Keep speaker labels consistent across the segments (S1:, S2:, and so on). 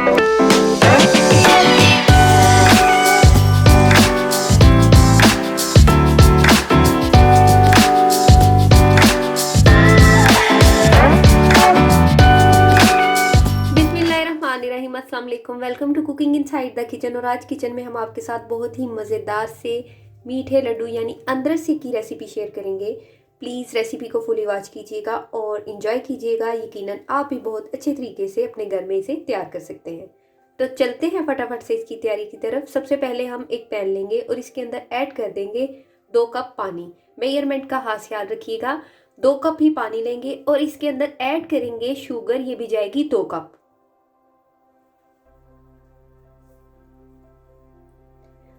S1: अस्सलाम वालेकुम, welcome to cooking inside the kitchen. और आज किचन में हम आपके साथ बहुत ही मज़ेदार से मीठे लड्डू यानी अमरसे की रेसिपी शेयर करेंगे। प्लीज़ रेसिपी को फुली वॉच कीजिएगा और इन्जॉय कीजिएगा। यकीनन आप भी बहुत अच्छे तरीके से अपने घर में इसे तैयार कर सकते हैं। तो चलते हैं फटाफट से इसकी तैयारी की तरफ। सबसे पहले हम एक पैन लेंगे और इसके अंदर ऐड कर देंगे 2 कप पानी। मेजरमेंट का खास ख्याल रखिएगा, 2 कप ही पानी लेंगे और इसके अंदर ऐड करेंगे शुगर, ये भी जाएगी 2 कप।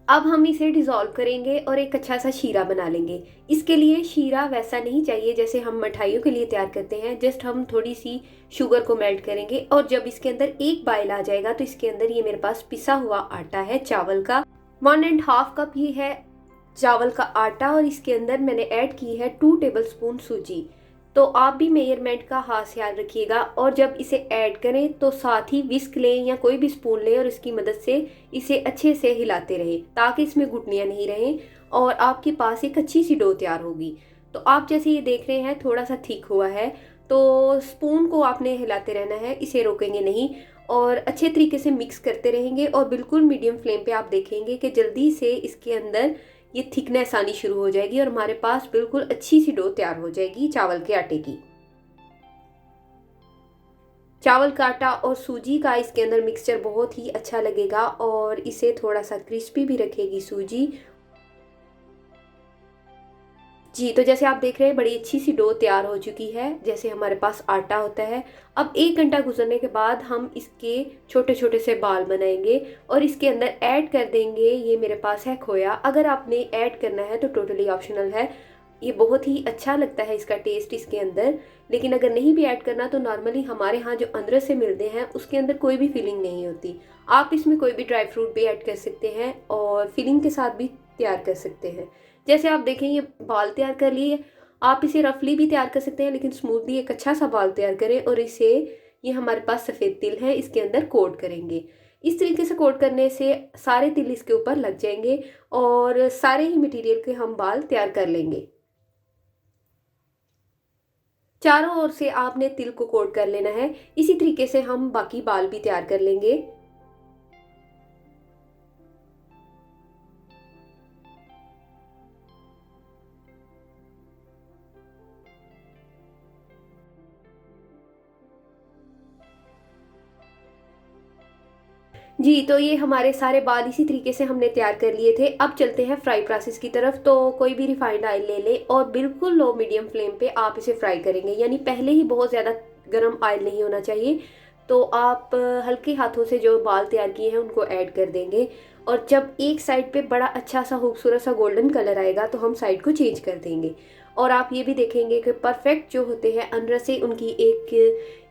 S1: अब हम इसे डिज़ोल्व करेंगे और एक अच्छा सा शीरा बना लेंगे। इसके लिए शीरा वैसा नहीं चाहिए जैसे हम मिठाइयों के लिए तैयार करते हैं। जस्ट हम थोड़ी सी शुगर को मेल्ट करेंगे और जब इसके अंदर एक बॉयल आ जाएगा तो इसके अंदर ये मेरे पास पिसा हुआ आटा है चावल का, 1.5 कप ही है चावल का आटा। और इसके अंदर मैंने ऐड की है 2 टेबलस्पून सूजी। तो आप भी मेजरमेंट का खास ख्याल रखिएगा और जब इसे ऐड करें तो साथ ही विस्क लें या कोई भी स्पून लें और इसकी मदद से इसे अच्छे से हिलाते रहें ताकि इसमें गुठलियाँ नहीं रहें और आपके पास एक अच्छी सी डो तैयार होगी। तो आप जैसे ये देख रहे हैं थोड़ा सा थिक हुआ है, तो स्पून को आपने हिलाते रहना है, इसे रोकेंगे नहीं और अच्छे तरीके से मिक्स करते रहेंगे। और बिल्कुल मीडियम फ्लेम पे आप देखेंगे कि जल्दी से इसके अंदर ये थिकनेस आनी शुरू हो जाएगी और हमारे पास बिल्कुल अच्छी सी डो तैयार हो जाएगी चावल के आटे की। चावल का आटा और सूजी का इसके अंदर मिक्सचर बहुत ही अच्छा लगेगा और इसे थोड़ा सा क्रिस्पी भी रखेगी सूजी। जी, तो जैसे आप देख रहे हैं बड़ी अच्छी सी डो तैयार हो चुकी है जैसे हमारे पास आटा होता है। अब 1 घंटा गुजरने के बाद हम इसके छोटे छोटे से बाल बनाएंगे और इसके अंदर ऐड कर देंगे, ये मेरे पास है खोया। अगर आपने ऐड करना है तो टोटली ऑप्शनल है, ये बहुत ही अच्छा लगता है इसका टेस्ट इसके अंदर। लेकिन अगर नहीं भी ऐड करना तो नॉर्मली हमारे यहाँ जो अंदर से मिलते हैं उसके अंदर कोई भी फीलिंग नहीं होती। आप इसमें कोई भी ड्राई फ्रूट भी ऐड कर सकते हैं और फिलिंग के साथ भी तैयार कर सकते हैं। जैसे आप देखें ये बाल तैयार कर लिए, आप इसे रफली भी तैयार कर सकते हैं लेकिन स्मूथली एक अच्छा सा बाल तैयार करें और इसे, ये हमारे पास सफ़ेद तिल है, इसके अंदर कोट करेंगे। इस तरीके से कोट करने से सारे तिल इसके ऊपर लग जाएंगे और सारे ही मटेरियल के हम बाल तैयार कर लेंगे। चारों ओर से आपने तिल को कोट कर लेना है। इसी तरीके से हम बाकी बाल भी तैयार कर लेंगे। जी, तो ये हमारे सारे बाल इसी तरीके से हमने तैयार कर लिए थे। अब चलते हैं फ्राई प्रोसेस की तरफ। तो कोई भी रिफाइंड ऑयल ले लें और बिल्कुल लो मीडियम फ्लेम पे आप इसे फ्राई करेंगे, यानी पहले ही बहुत ज़्यादा गर्म ऑयल नहीं होना चाहिए। तो आप हल्के हाथों से जो बाल तैयार किए हैं उनको ऐड कर देंगे और जब एक साइड पे बड़ा अच्छा सा खूबसूरत सा गोल्डन कलर आएगा तो हम साइड को चेंज कर देंगे। और आप ये भी देखेंगे कि परफेक्ट जो होते हैं अंदर से, उनकी एक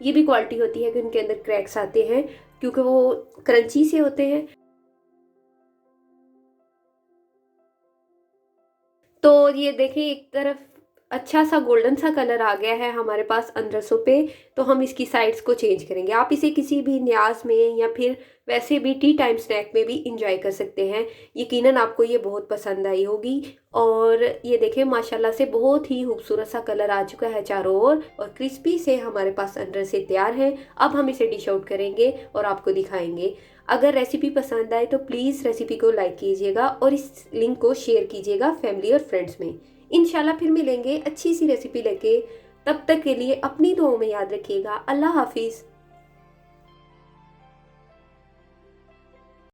S1: ये भी क्वालिटी होती है कि उनके अंदर क्रैक्स आते हैं क्योंकि वो क्रंची से होते हैं। तो ये देखिए एक तरफ अच्छा सा गोल्डन सा कलर आ गया है हमारे पास अनरसों पे। तो हम इसकी साइड्स को चेंज करेंगे। आप इसे किसी भी न्याज में या फिर वैसे भी टी टाइम स्नैक में भी इंजॉय कर सकते हैं। यकीनन आपको ये बहुत पसंद आई होगी। और ये देखें माशाल्लाह से बहुत ही खूबसूरत सा कलर आ चुका है चारों ओर और क्रिस्पी से हमारे पास अंदर से तैयार है। अब हम इसे डिश आउट करेंगे और आपको दिखाएंगे। अगर रेसिपी पसंद आए तो प्लीज़ रेसिपी को लाइक कीजिएगा और इस लिंक को शेयर कीजिएगा फैमिली और फ्रेंड्स में। इंशाल्लाह फिर मिलेंगे अच्छी सी रेसिपी लेके। तब तक के लिए अपनी दुआओं में याद रखिएगा। अल्लाह हाफिज़।